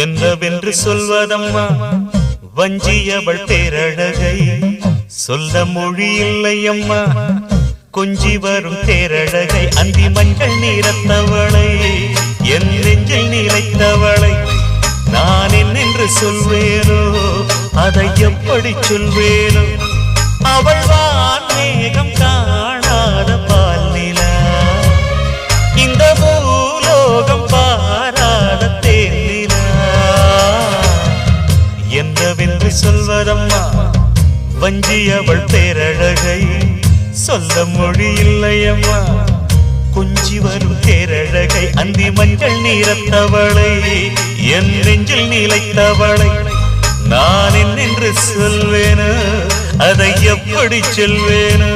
என்னவென்று சொல்வதம்மா வஞ்சியவள் பேரழகை சொல்ல மொழி இல்லையம்மா கொஞ்சி வரும் தேரழகை அந்தி மஞ்சள் நீரத்தவளை என் நெஞ்சில் நிலைத்தவளை நான் என்னென்று சொல்வேனோ அதை எப்படி சொல்வேனோ அவள் வான் மேகம் காணாத பால் நிலா இந்த பூலோகம் பாராத தேன் நிலா என்னவென்று சொல்வதம்மா வஞ்சியவள் பேரழகை சொல்ல மொழி இல்லையம்மா கொஞ்சி வரும் தேரழகை அந்தி மஞ்சள் நீரத்தவளை என் நெஞ்சில் நிலைத்தவளை நான் என்னென்று சொல்வேனோ அதை எப்படி சொல்வேனோ